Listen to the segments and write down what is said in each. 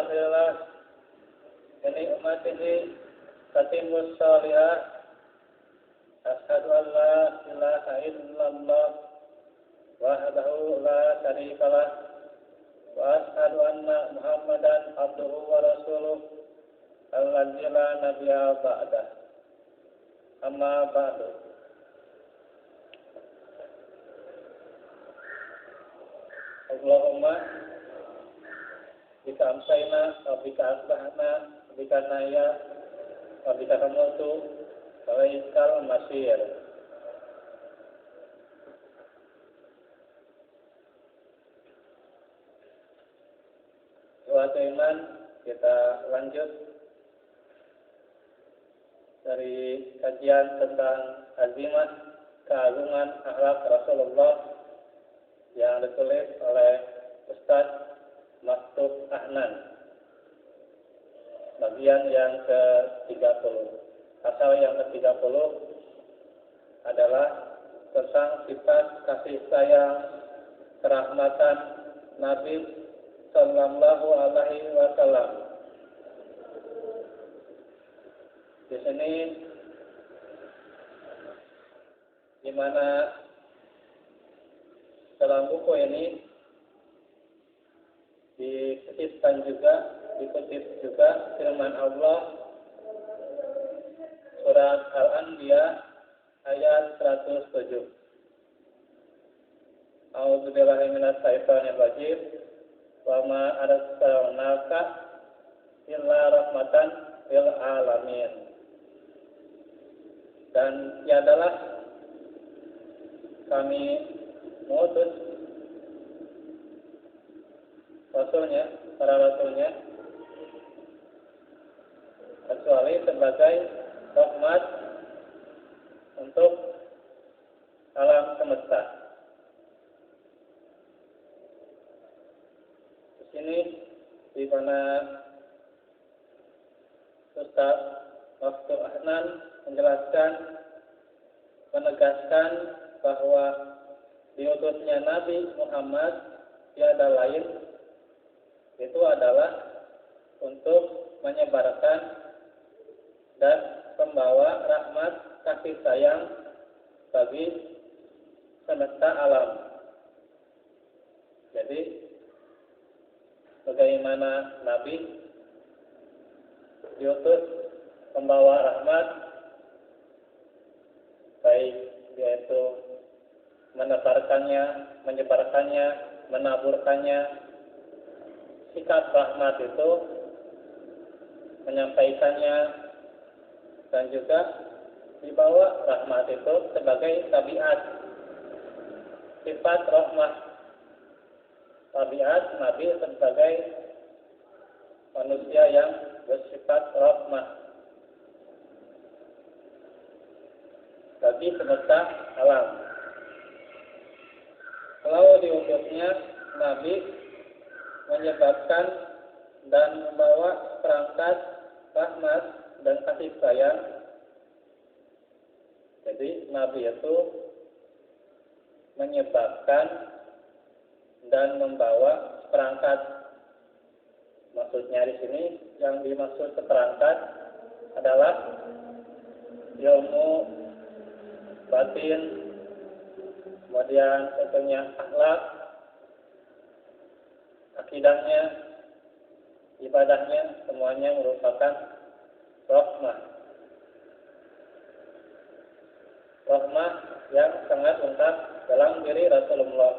yaghfirlah li ummatihi tatimmus salihah. Asyhadu an la ilaha illallah wahdahu la syarikalah wa asyhadu anna Muhammadan abduhu wa rasuluh alladzi la nabiyya ba'dah. Amma ba'du. Allahumma bika amsayna wa bika asbahna wa bika nahya wa bika namutu wa ilaikal masir. Suatu iman, kita lanjut dari kajian tentang azimah keagungan akhlak Rasulullah yang ditulis oleh Ustaz Maktub Ahnan, bagian yang ke-30. Pasal yang ke-30 adalah tentang sifat kasih sayang kerahmatan Nabi Sallallahu Alaihi Wasallam. Di sini di mana dalam buku ini dikutip juga firman Allah surat Al-Anbiya ayat 107. A'udzubillahi minasyaitonir rajim. Wa ma arsalnaka illa rahmatan lil alamin. Dan tiadalah kami mengutus para rasulnya kecuali sebagai rahmat untuk alam semesta. Di sini di mana Ustaz Maktub Ahnan menjelaskan, menegaskan bahwa diutusnya Nabi Muhammad tiada lain itu adalah untuk menyebarkan dan membawa rahmat kasih sayang bagi semesta alam. Jadi bagaimana Nabi diutus membawa rahmat, baik yaitu menyebarkannya, menaburkannya. Sikap rahmat itu menyampaikannya, dan juga dibawa rahmat itu sebagai tabiat, sifat rahmat, tabiat Nabi sebagai manusia yang bersifat rahmat bagi semesta alam. Kalau diutusnya Nabi menyebabkan dan membawa perangkat rahmat dan kasih sayang. Jadi Nabi itu menyebabkan dan membawa perangkat. Maksudnya di sini yang dimaksud perangkat adalah ilmu batin, kemudian tentunya akhlak, akidahnya, ibadahnya, semuanya merupakan rahmah. Rahmah yang sangat lengkap dalam diri Rasulullah.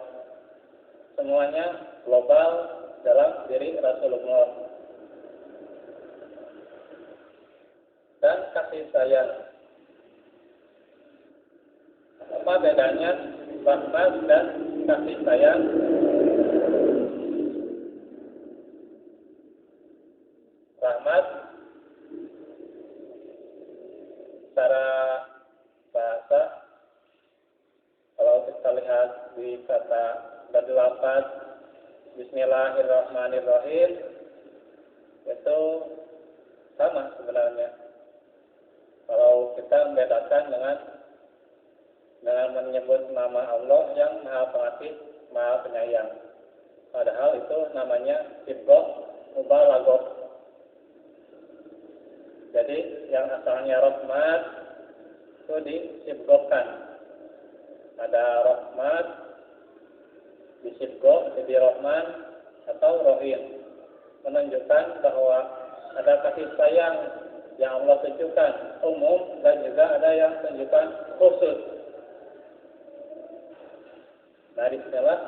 Semuanya global dalam diri Rasulullah. Dan kasih sayang. Apa bedanya rahmat dan kasih sayang? Rahmat secara bahasa, kalau kita lihat di kata dari lafaz Bismillahirrahmanirrahim, itu sama sebenarnya. Kalau kita membedakan dengan menyebut nama Allah yang Maha Pengasih, Maha Penyayang. Padahal itu namanya Sibgah mubalaghah. Jadi yang asalnya rahmat itu disibgohkan. Ada rahmat disibgoh jadi rahman atau rahim, menunjukkan bahwa ada kasih sayang yang Allah tunjukkan umum dan juga ada yang tunjukkan khusus. Nah, disinilah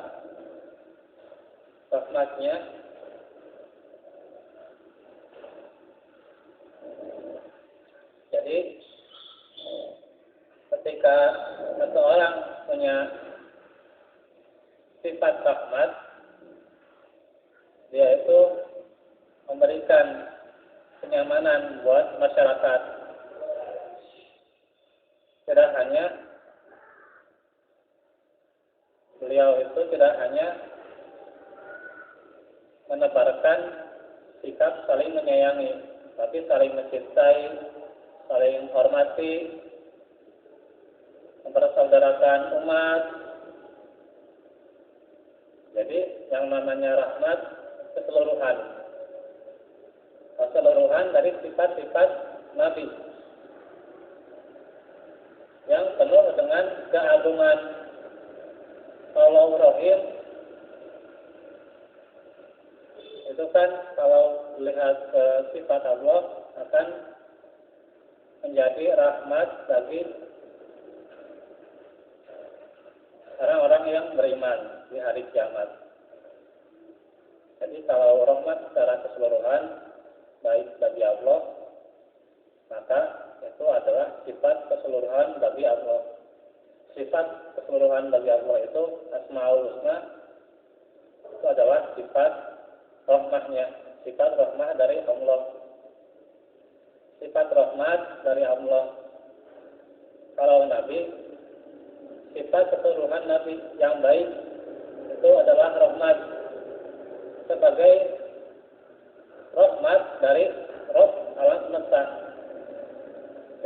rahmatnya. Jadi ketika seseorang punya sifat rahmat, dia itu memberikan kenyamanan buat masyarakat. Tidak hanya beliau itu tidak hanya menebarkan sikap saling menyayangi, tapi saling mencintai, saling menghormati, mempersaudarakan umat. Jadi yang namanya rahmat keseluruhan dari sifat-sifat Nabi yang penuh dengan keagungan. Kalau rahim itu kan kalau lihat sifat Allah akan menjadi rahmat bagi orang-orang yang beriman di hari kiamat. Jadi kalau rahmat secara keseluruhan baik bagi Allah, maka itu adalah sifat keseluruhan bagi Allah. Sifat keseluruhan bagi Allah itu Asmaul Husna, itu adalah sifat rahmahnya, sifat rahmah dari Allah. Sifat rahmat dari Allah. Kalau Nabi, sifat keseluruhan Nabi yang baik itu adalah rahmat sebagai rahmat dari Rabb alam semesta.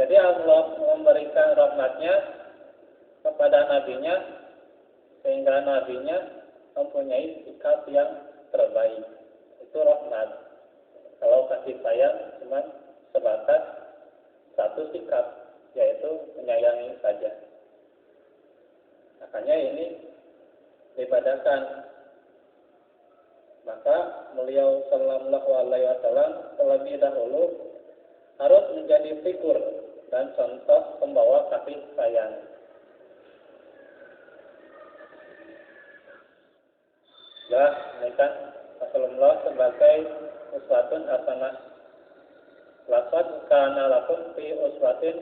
Jadi Allah memberikan rahmatnya kepada nabinya sehingga nabinya mempunyai sikap yang terbaik. Itu rahmat. Kalau kasih sayang cuma sebatas satu sikap, yaitu menyayangi saja. Makanya ini diibadahkan. Maka beliau sallallahu alaihi wasallam terlebih dahulu harus menjadi figur dan contoh pembawa kasih sayang. Ya, ini kan Rasulullah sebagai uswatun hasanah. Laqad kana lakum fi uswatin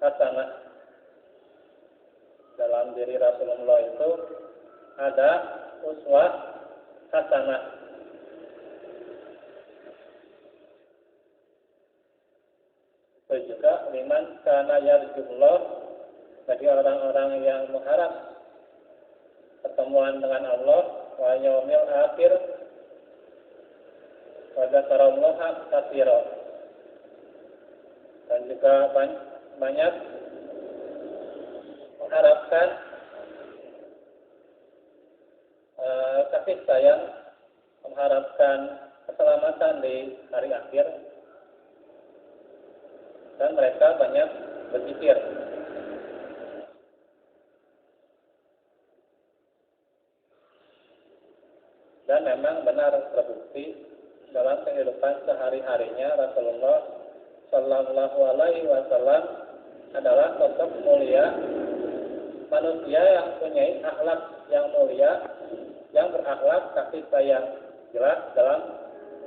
hasanah. Dalam diri Rasulullah itu ada uswah hasanah. Itu juga liman kana yarjullah, bagi orang-orang yang mengharap pertemuan dengan Allah wa yaumil akhir wa dzakarallaha katsira. Dan juga banyak mengharapkan kasih sayang, mengharapkan keselamatan di hari akhir, dan mereka banyak berzikir. Dan memang benar terbukti dalam kehidupan sehari-harinya Rasulullah Sallallahu Alaihi Wasallam adalah sosok mulia, manusia yang punya akhlak yang mulia, yang berakhlak kasih sayang. Jelas dalam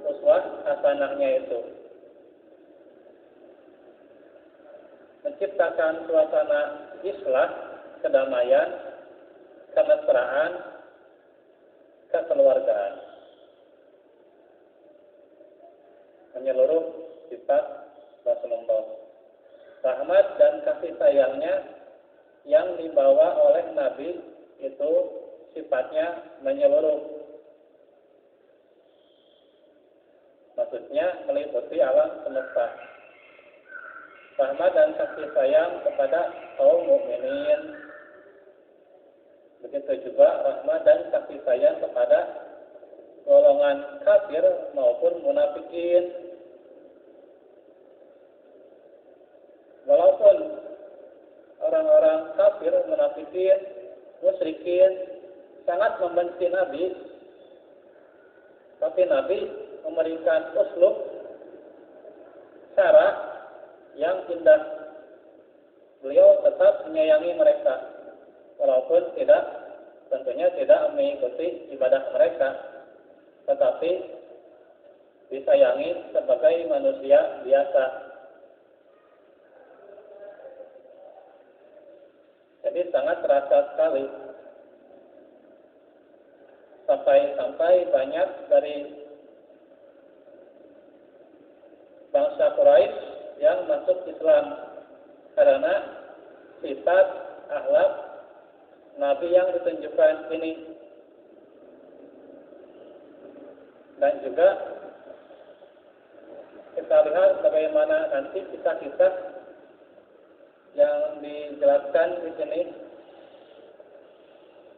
uswah hasanahnya itu menciptakan suasana islah, kedamaian, kemesraan, kekeluargaan, menyeluruh sifat Rasulullah. Rahmat dan kasih sayangnya yang dibawa oleh Nabi itu sifatnya menyeluruh. Maksudnya meliputi alam semesta. Rahmat dan kasih sayang kepada kaum mukminin. Begitu juga rahmat dan kasih sayang kepada golongan kafir maupun munafikin. Walaupun orang-orang kafir, munafikin, musyrikin sangat membenci Nabi, tapi Nabi memberikan uslub, cara yang indah. Beliau tetap menyayangi mereka, walaupun tentunya tidak mengikuti ibadah mereka, tetapi disayangi sebagai manusia biasa. Jadi sangat terasa sekali. Sampai banyak dari bangsa Quraisy yang masuk Islam karena sifat akhlak Nabi yang ditunjukkan ini. Dan juga kita lihat bagaimana nanti kisah-kisah yang dijelaskan di sini.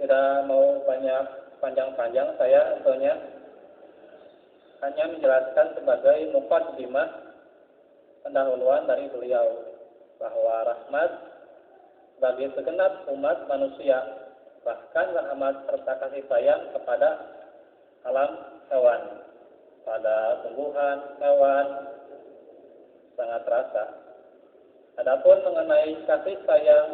Tidak mau banyak panjang-panjang saya tentunya hanya menjelaskan sebagai muqaddimah pendahuluan dari beliau bahwa rahmat bagi segenap umat manusia, bahkan rahmat serta kasih sayang kepada alam hewan, pada tumbuhan, hewan sangat terasa. Adapun mengenai kasih sayang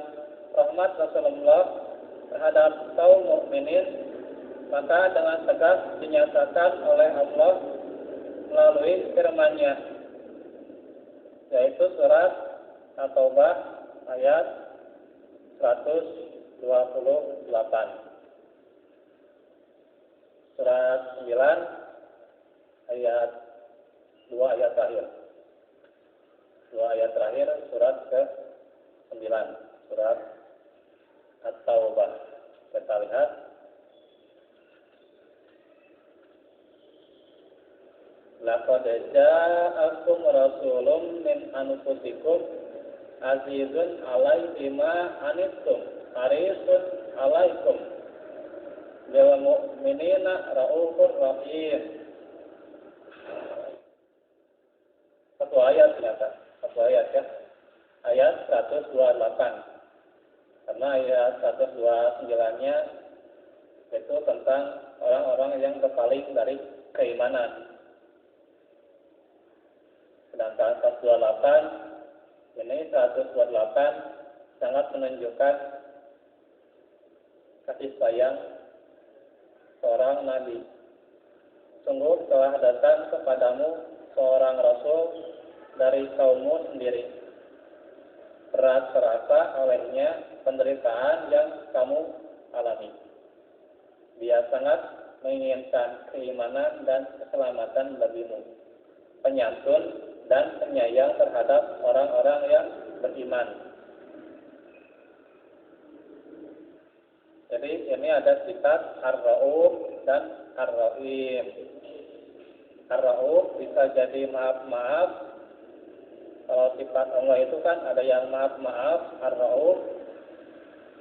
rahmat Rasulullah terhadap kaum mukminin, maka dengan tegas dinyatakan oleh Allah melalui firman-Nya, yaitu surat At-Taubah ayat 128. Surat 9 ayat 2 ayat terakhir. 2 ayat terakhir surat ke-9, surat At-Taubah. Kita lihat. Laqad ja'akum rasulun min anfusikum azizun alaihi ma anittum harisun alaikum bil mu'minina raufur rahim. Satu ayat ternyata, satu ayat ya. Ayat 128. Karena ayat 129-nya itu tentang orang-orang yang berpaling dari keimanan. Sedangkan 128 ini 128 sangat menunjukkan kasih sayang seorang nabi. Sungguh telah datang kepadamu seorang rasul dari kaummu sendiri. Berat terasa olehnya penderitaan yang kamu alami. Dia sangat menginginkan keimanan dan keselamatan bagimu, penyantun dan penyayang terhadap orang-orang yang beriman. Jadi ini ada sifat Ar-Rauf dan Ar-Rahim. Ar-Rauf bisa jadi maaf-maaf. Kalau sifat Allah itu kan ada yang maaf-maaf, Ar-Rauf.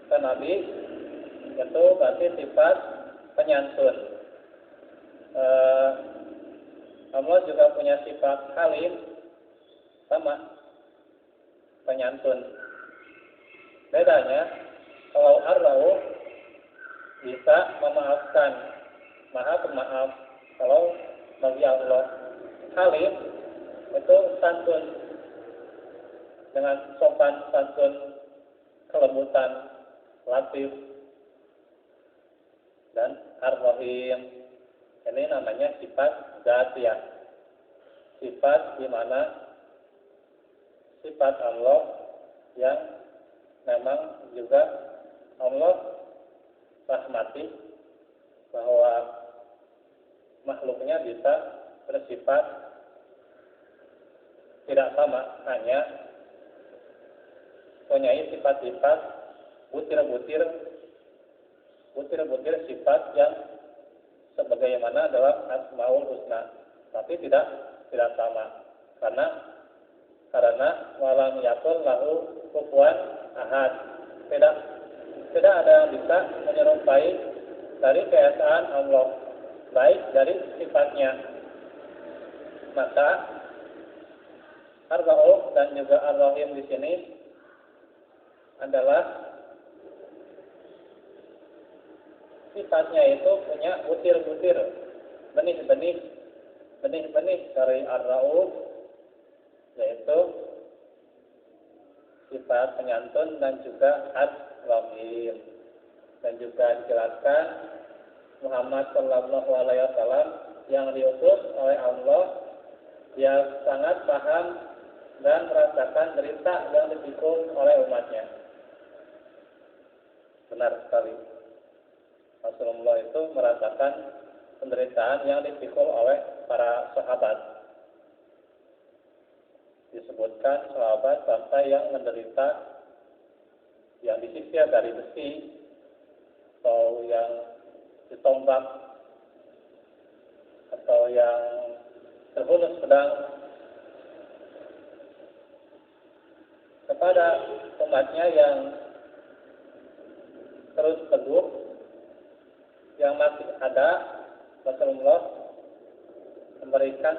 Kan Nabi itu berarti sifat penyantun. Allah juga punya sifat Halim, sama penyantun. Bedanya kalau Ar-Rauf bisa memaafkan, maha pemaaf. Kalau bagi Allah Halim itu santun, dengan sopan santun, kelembutan, latif. Dan Ar-Rahim ini namanya sifat dzatiyah, sifat di mana sifat Allah yang memang juga Allah rahmati, bahwa makhluknya bisa bersifat tidak sama, hanya punyai sifat-sifat butir-butir sifat yang sebagaimana dalam Asmaul Husna, tapi tidak sama, karena walam yakul lahu kufuwan ahad, tidak ada yang bisa menyerupai dari keesaan Allah. baik dari sifatnya. Maka Ar-Rauf dan juga Ar-Rahim di sini adalah sifatnya itu punya butir-butir, benih-benih dari Ar-Rauf, yaitu sifat penyantun dan juga Ar-Rahim. Dan juga dijelaskan Muhammad Sallallahu Alaihi Wasallam yang diutus oleh Allah, dia sangat paham dan merasakan derita yang dipikul oleh umatnya. Benar sekali. Rasulullah itu merasakan penderitaan yang dipikul oleh para sahabat. Disebutkan sahabat sampai yang menderita, yang disiksa dari besi atau yang ditombak atau yang terhunus pedang. Kepada umatnya yang terus teguh, yang masih ada, Rasulullah memberikan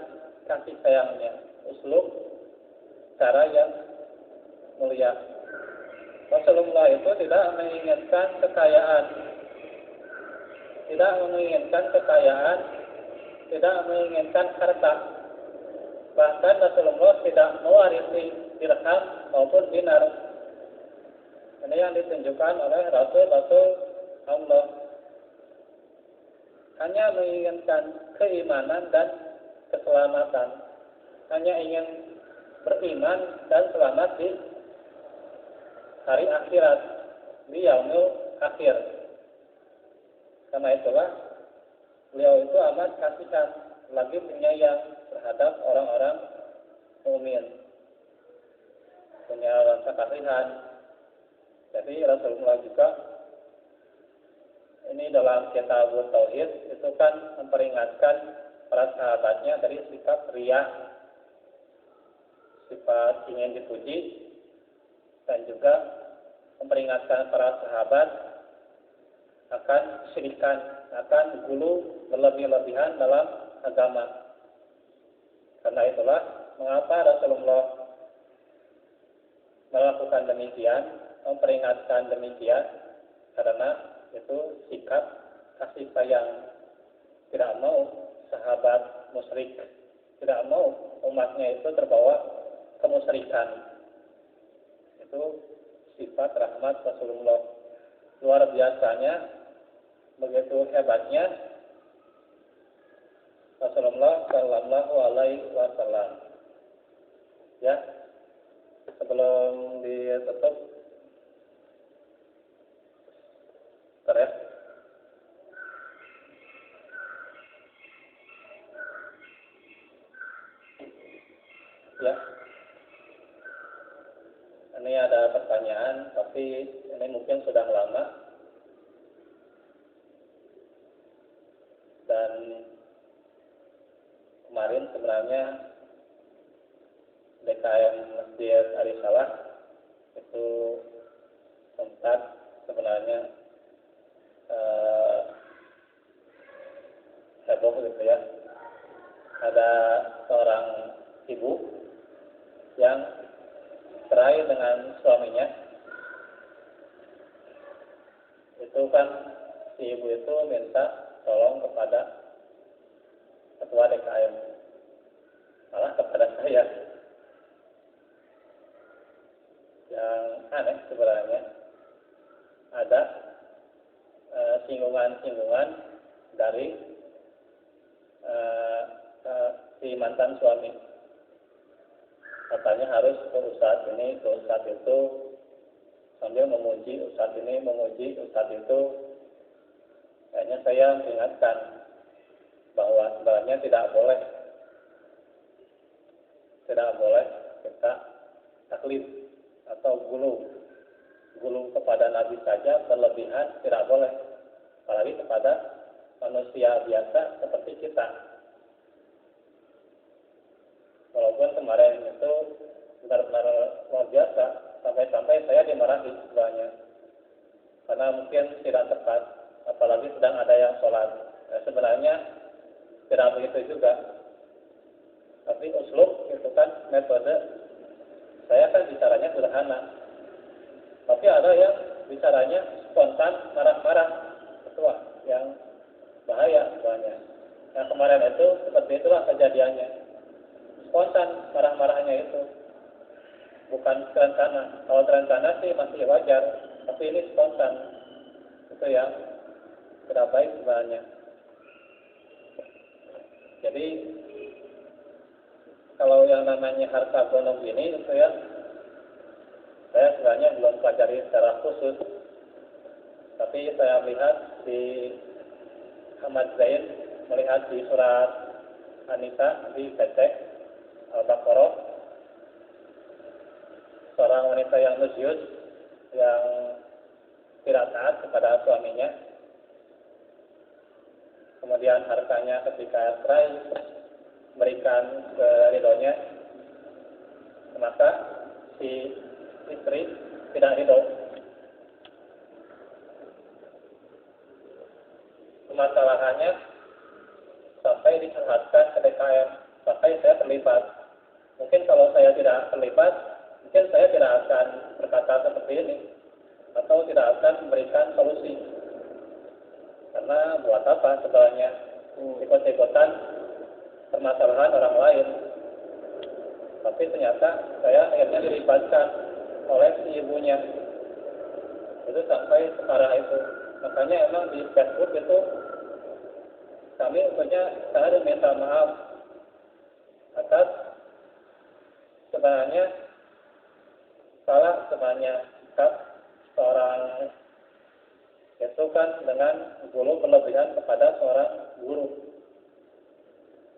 kasih sayangnya, uslub, cara yang mulia. Rasulullah itu tidak menginginkan kekayaan, tidak menginginkan harta. Bahkan Rasulullah tidak mewarisi dirham maupun dinar. Ini yang ditunjukkan oleh Rasul-Rasul Allah. Hanya menginginkan keimanan dan keselamatan. Hanya ingin beriman dan selamat di hari akhirat, di yaumul akhir. Karena itulah beliau itu amat kasihan, lagi penyayang terhadap orang-orang mukmin, punya rasa kasihan. Jadi Rasulullah juga ini dalam kitab Tauhid itu kan memperingatkan para sahabatnya dari sikap riya, sifat ingin dipuji, dan juga memperingatkan para sahabat akan syirikan, akan gulu berlebih-lebihan dalam agama. Karena itulah mengapa Rasulullah melakukan demikian, memperingatkan demikian, karena itu sikap kasih sayang. Tidak mau sahabat musyrik, tidak mau umatnya itu terbawa kemusyrikan. Itu sifat rahmat Rasulullah. Luar biasanya, begitu hebatnya Rasulullah Sallallahu Alaihi Wasallam. Ya, sebelum ditutup, terus ya, ini ada pertanyaan, tapi ini mungkin sudah lama dan kemarin sebenarnya DKM Masjid Arisalah itu sempat sebenarnya heboh gitu ya. Ada seorang ibu yang cerai dengan suaminya. Itu kan si ibu itu minta tolong kepada ketua DKM, malah kepada saya. Yang aneh sebenarnya ada singgungan-singgungan dari si mantan suami. Katanya harus ke ustadz ini, ke ustadz itu, sambil memuji ustadz ini, memuji ustadz itu. Kayaknya saya mengingatkan bahwa sebenarnya tidak boleh kita taklid atau gulu kepada Nabi saja berlebihan, tidak boleh, apalagi kepada manusia biasa seperti kita. Walaupun kemarin itu benar-benar luar biasa, sampai-sampai saya dimarahi sebenarnya, karena mungkin tidak tepat, apalagi sedang ada yang sholat. Sebenarnya tidak begitu juga. Tapi uslub itu kan metode, saya kan bicaranya sederhana. Tapi ada yang bicaranya spontan, marah-marah, ketua yang bahaya sebenarnya. Yang kemarin itu seperti itulah kejadiannya. Spontan marah-marahnya itu, bukan terencana. Kalau terencana sih masih wajar, tapi ini spontan. Itu yang tidak baik sebenarnya. Jadi kalau yang namanya harta gonong ini itu ya, saya sebenarnya belum pelajari secara khusus, tapi saya melihat di Ahmad Zain, melihat di surat An-Nisa di Pesek Al-Baqarah, seorang wanita yang nusyuz, yang tidak taat kepada suaminya, kemudian hartanya ketika cerai berikan ke ridhonya, maka si istri tidak ridho. Masalahnya sampai dicurhatkan ke DKM, sampai saya terlibat. Mungkin kalau saya tidak terlibat, mungkin saya tidak akan berkata seperti ini, atau tidak akan memberikan solusi. Karena buat apa sebenarnya ikut-ikutan permasalahan orang lain. Tapi ternyata saya akhirnya dilibatkan oleh si ibunya. Itu sampai separah itu. Makanya emang di Facebook itu kami saya minta maaf atas sebenarnya salah sebenarnya sikap seorang itu kan dengan dulu berlebihan kepada seorang guru.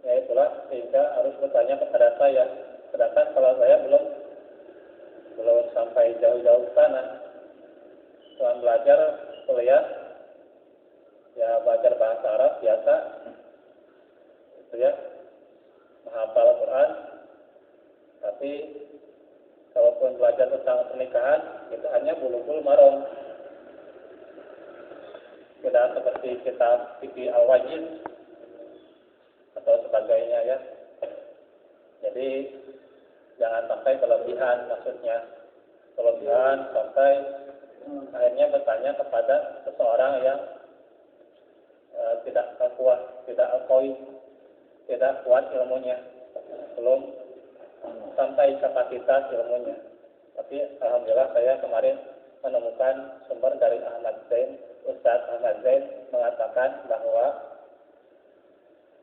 Ya itulah sehingga harus bertanya kepada saya. Sedangkan kalau saya belum sampai jauh-jauh ke sana. Cuma belajar kuliah, ya belajar bahasa Arab biasa, itu ya, menghafal Al-Quran. Tapi kalaupun belajar tentang pernikahan, itu hanya bulu-bulu marong. Tidak seperti kitab Fiqh Al-Wajiz atau sebagainya ya. Jadi jangan sampai berlebihan, maksudnya berlebihan sampai akhirnya bertanya kepada seseorang yang tidak kuat, tidak kuat ilmunya, belum sampai kapasitas ilmunya. Tapi alhamdulillah saya kemarin menemukan sumber dari Ahmad Zain, Ustadz Ahmad Zain mengatakan bahwa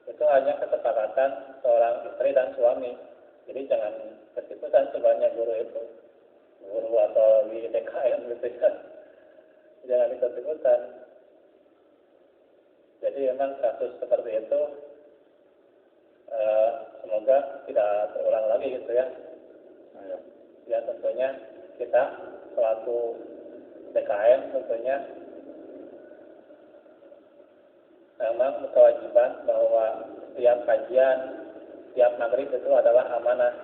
itu hanya kesepakatan seorang istri dan suami. Jadi jangan kesikutan sebanyak guru itu, guru atau di DKM gitu ya. Jangan ikut-ikutan. Jadi memang kasus seperti itu semoga tidak terulang lagi gitu ya. Ya tentunya kita selaku DKM tentunya memang kewajiban bahwa setiap kajian, setiap maghrib itu adalah amanah.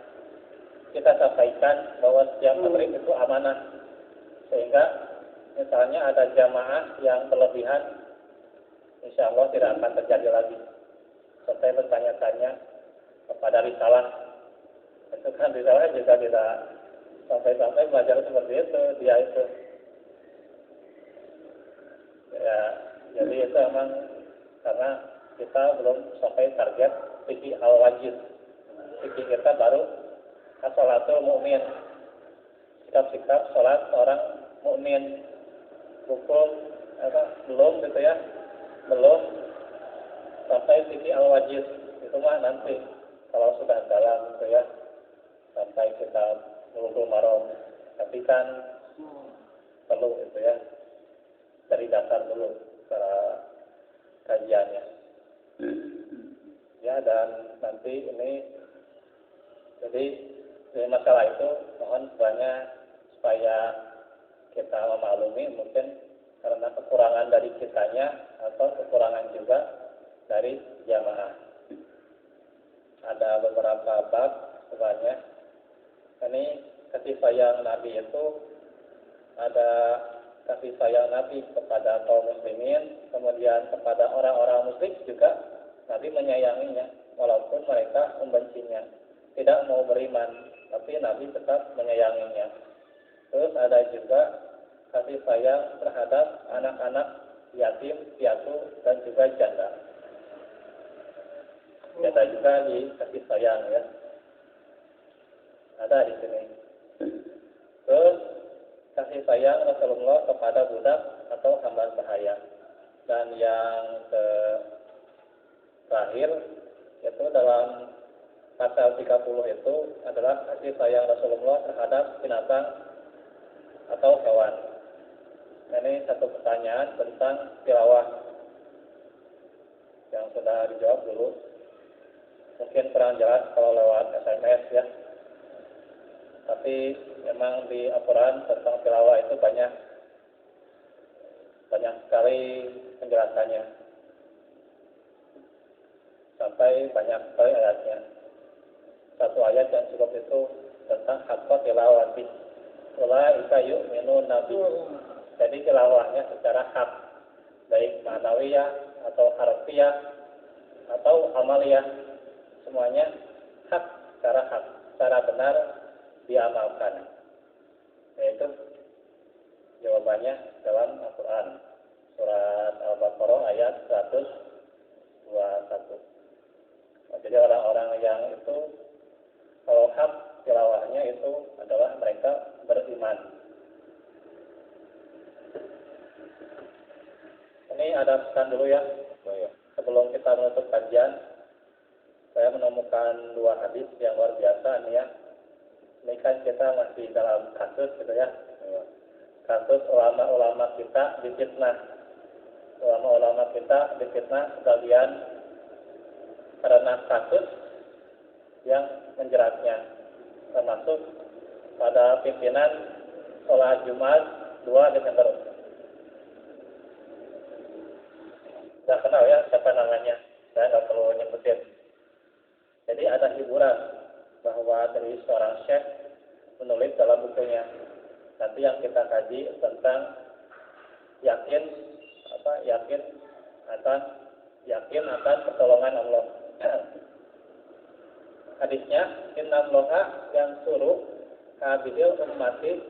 Kita sampaikan bahwa setiap maghrib itu amanah, sehingga misalnya ada jamaah yang berlebihan, insya Allah tidak akan terjadi lagi. Sampai bertanya-tanya kepada risalah, itu kan risalah juga tidak sampai belajar seperti itu, dia itu. Ya, jadi itu memang karena kita belum sampai target fikih al-wajib. Fikih kita baru as-salatul mu'min, sikap-sikap sholat orang mukmin. Hukum belum gitu ya, belum sampai fikih al-wajib. Itu mah nanti kalau sudah dalam gitu ya, sampai kita Bulughul Maram. Tapi kan perlu gitu ya, dari dasar dulu cara kajiannya. Ya, dan nanti ini jadi masalah itu mohon supaya kita memaklumi, mungkin karena kekurangan dari kitanya atau kekurangan juga dari jamaah. Ada beberapa bab sebenarnya. Ini kasih sayang Nabi itu ada kasih sayang Nabi kepada kaum muslimin, kemudian kepada orang-orang musyrik juga Nabi menyayanginya walaupun mereka membencinya, tidak mau beriman, tapi Nabi tetap menyayanginya. Terus ada juga kasih sayang terhadap anak-anak yatim, piatu, dan juga janda. Janda juga dikasih sayang ya. Ada di sini. Terus kasih sayang Rasulullah kepada budak atau hamba sahaya. Dan yang terakhir yaitu dalam pasal 30 itu adalah kasih sayang Rasulullah terhadap binatang atau hewan. Ini satu pertanyaan tentang tilawah yang sudah dijawab dulu. Mungkin kurang jelas kalau lewat SMS ya. Tapi memang di Al-Quran tentang tilawah itu banyak sekali penjelasannya. Sampai banyak sekali ayatnya. Satu ayat yang cukup itu tentang haqqa tilawati. Ulaika yu'minun nabi. Jadi tilawahnya secara hak, baik ma'nawiyah atau harfiah atau amaliyah, semuanya hak, secara benar diamalkan. Yaitu jawabannya dalam Al-Quran surat Al-Baqarah ayat 121. Jadi orang-orang yang itu kalau hak tilawahnya itu adalah mereka beriman. Ini ada pesan dulu ya. Sebelum kita menutup kajian, saya menemukan dua hadis yang luar biasa nih ya. Ini kan kita masih dalam kasus gitu ya. Kasus ulama-ulama kita difitnah. Ulama-ulama kita difitnah sebagian karena kasus yang menjeratnya. Termasuk pada pimpinan sholat Jumat 2 Desember. Tidak kenal ya siapa namanya, saya nggak perlu nyebutin. Jadi ada hiburan bahwa dari seorang syekh menulis dalam bukunya. Nanti yang kita kaji tentang yakin akan pertolongan Allah. Hadisnya innallaha yang suruh kabil ummati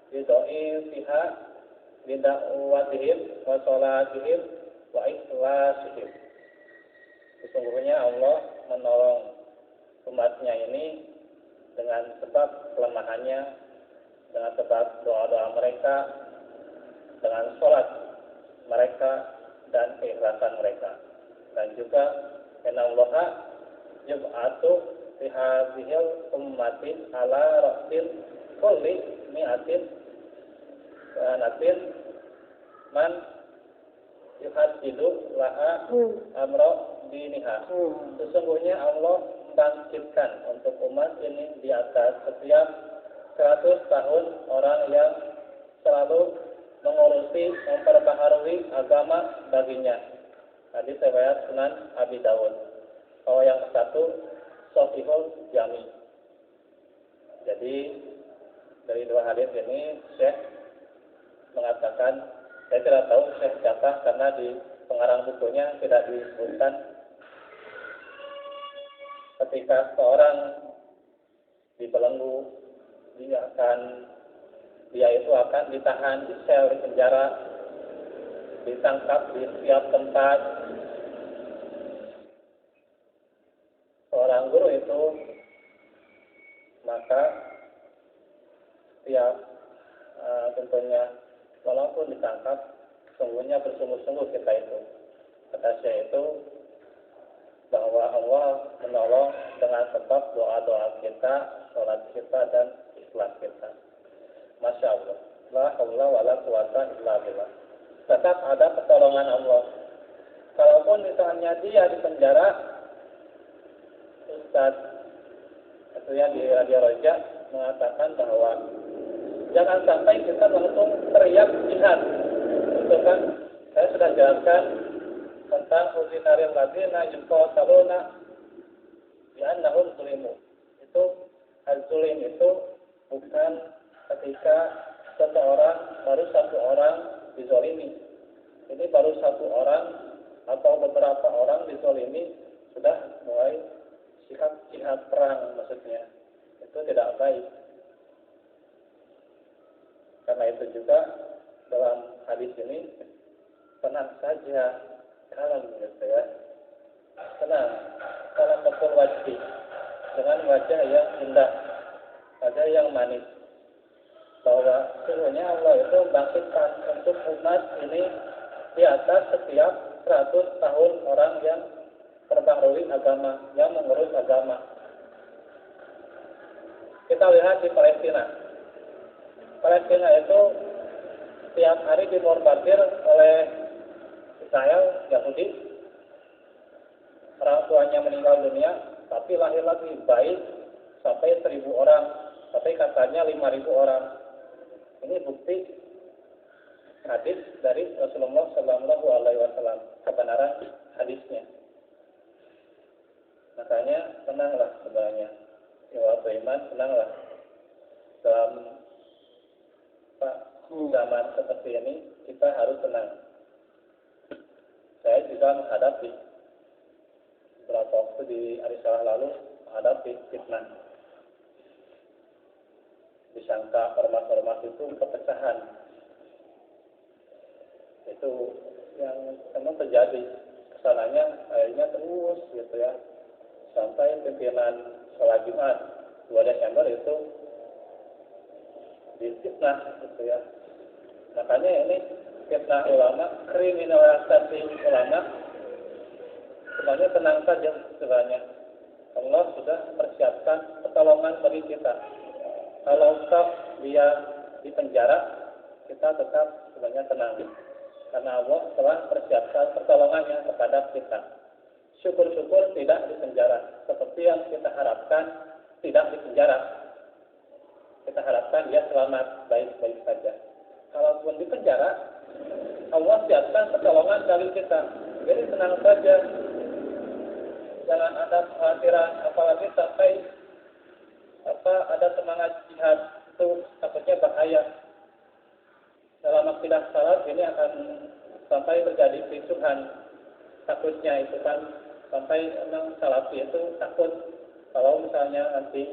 bidoi fiha bida'watihim wa sholatihim wa ikhlasihim. Sesungguhnya Allah menolong umatnya ini dengan sebab kelemahannya, dengan sebab doa-doa mereka, dengan sholat mereka dan keikhlasan mereka. Dan juga innallaha yub'atu fi hadhil ummatin ala ra'sil kulli mi'atin natin man yuhaddidu laha amra diniha. Sesungguhnya Allah membangkitkan untuk umat ini di atas setiap 100 tahun orang yang selalu mengurusi, memperbaharui agama baginya. Hadis riwayat Sunan Abi Dawud. Kalau yang ke-1 Shahihul Jami. Jadi dari dua hadis ini Syekh mengatakan, saya tidak tahu Syekh siapa karena di pengarang bukunya tidak disebutkan. Ketika seorang dibelenggu, dia itu akan ditahan di sel, di penjara, ditangkap di setiap tempat. Seorang guru itu maka setiap tentunya walaupun ditangkap, sungguhnya bersungguh-sungguh kita itu. Kata saya itu bahwa Allah menolong dengan sebab doa-doa kita, sholat kita, dan ikhlas kita. Masya Allah. La haula wa la quwata illa billah. Tetap ada pertolongan Allah. Kalaupun misalnya dia di penjara, Ustaz itu ya di Radio Roja mengatakan bahwa jangan sampai kita langsung teriak jihad. Itu kan saya sudah jelaskan tentang uzinaril ladzina yuqataluna bi annahum zulimu. Itu az-zulim itu bukan ketika baru satu orang dizalimi. Ini baru satu orang atau beberapa orang dizalimi sudah mulai sikap jihad perang, maksudnya itu tidak baik. Karena itu juga dalam hadis ini tenang saja, kalem gitu ya, tenang, kalem betul wajib dengan wajah yang indah, wajah yang manis, bahwa sesungguhnya Allah itu bangkitkan untuk umat ini di atas setiap 100 tahun orang yang terpengaruhi agama, yang mengurus agama. Kita lihat di Palestina. Palestina itu tiap hari dibombardir oleh Israel, Yahudi. Orang tuanya meninggal dunia, tapi lahir lagi bayi sampai 1.000 orang, sampai katanya 5.000 orang. Ini bukti hadis dari Rasulullah Sallallahu Alaihi Wasallam, kebenaran hadisnya. Makanya tenanglah sebenarnya, jiwa beriman tenanglah dalam zaman seperti ini. Kita harus tenang. Saya juga menghadapi beberapa waktu di hari Salah lalu menghadapi fitnah. Disangka ormas-ormas itu perpecahan. Itu yang memang terjadi. Kesananya akhirnya terus gitu ya. Sampai pimpinan sholat Jumat 2 Desember itu difitnah gitu ya. Makanya ini fitnah ulama, kriminalisasi ulama, semuanya tenang saja sebenarnya. Allah sudah persiapkan pertolongan bagi kita. Kalau tetap dia di penjara, kita tetap sebenarnya tenang. Karena Allah telah persiapkan pertolongannya kepada kita. Syukur-syukur tidak di penjara. Seperti yang kita harapkan, tidak di penjara. Kita harapkan dia selamat, baik-baik saja. Kalaupun di penjara, Allah siapkan pertolongan dari kita. Jadi tenang saja. Jangan ada kekhawatiran, apalagi sampai ada semangat jihad, itu takutnya bahaya. Dalam akidah salaf ini akan sampai terjadi kericuhan. Takutnya itu kan sampai memang salafi itu takut kalau misalnya nanti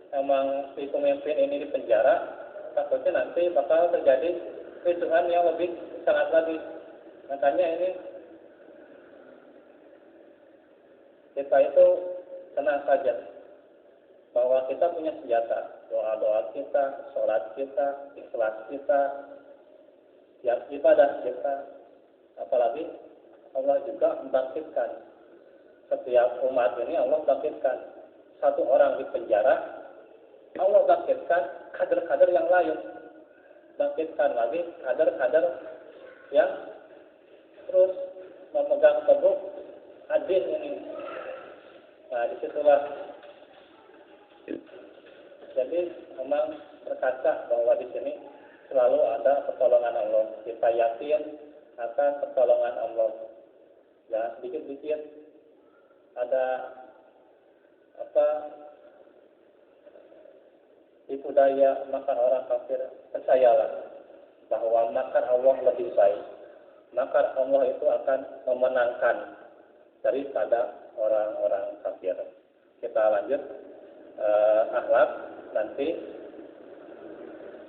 memang si pemimpin ini di penjara, takutnya nanti bakal terjadi kericuhan yang lebih sangat lagi. Makanya ini kita itu tenang saja bahwa kita punya senjata, doa-doa kita, sholat kita, ikhlas kita, tiap ibadah kita. Apalagi Allah juga membangkitkan setiap umat ini. Allah bangkitkan satu orang di penjara, Allah bangkitkan kader-kader yang lain, bangkitkan lagi kader-kader yang terus memegang teguh adil ini. Nah, disitulah jadi memang berkaca bahwa di sini selalu ada pertolongan Allah. Kita yakin akan pertolongan Allah. Ya, sedikit-sedikit ada tipu daya makan orang kafir. Percayalah bahwa makan Allah lebih baik. Makan Allah itu akan memenangkan daripada orang-orang kafir. Kita lanjut akhlak nanti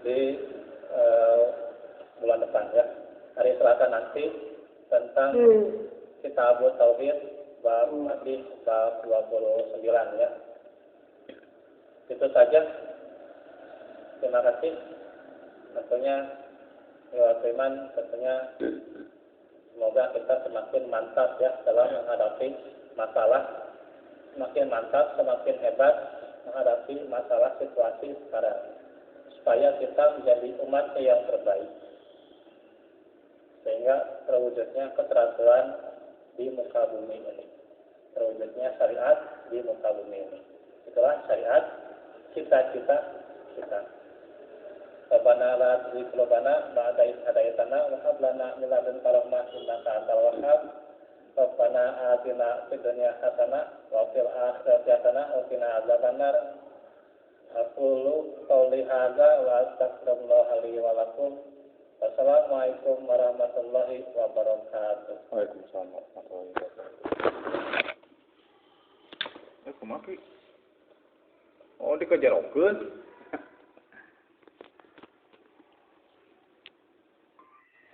di bulan depan ya. Hari Selasa nanti tentang Kitab Tauhid bab hadis bab 29 ya. Itu saja. Terima kasih. Tentunya Iman tentunya semoga kita semakin mantap ya dalam menghadapi masalah, semakin mantap, semakin hebat menghadapi masalah situasi sekarang, supaya kita menjadi umat yang terbaik, sehingga terwujudnya keteraturan di muka bumi ini, terwujudnya syariat di muka bumi ini. Itulah syariat cita-cita kita. Rabbana la tuzigh qulubana ba'da idh hadaytana wa hab lana min ladunka rahmah innaka antal wahhab. Rabbana atina fid dunya hasanah wa fil akhirati hasanah wa qina adzabannar. Aqulu qouli hadza wa astaghfirullaha li wa lakum Wassalamualaikum warahmatullahi wabarakatuh. Waalaikumsalam warahmatullahi wabarakatuh. Kumaha? Oh, dikejerokeun.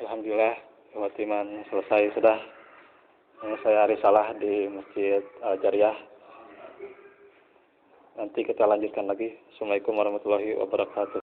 Alhamdulillah, khawatiman selesai sudah. Saya risalah di Masjid Al-Jariyah. Nanti kita lanjutkan lagi. Assalamualaikum warahmatullahi wabarakatuh.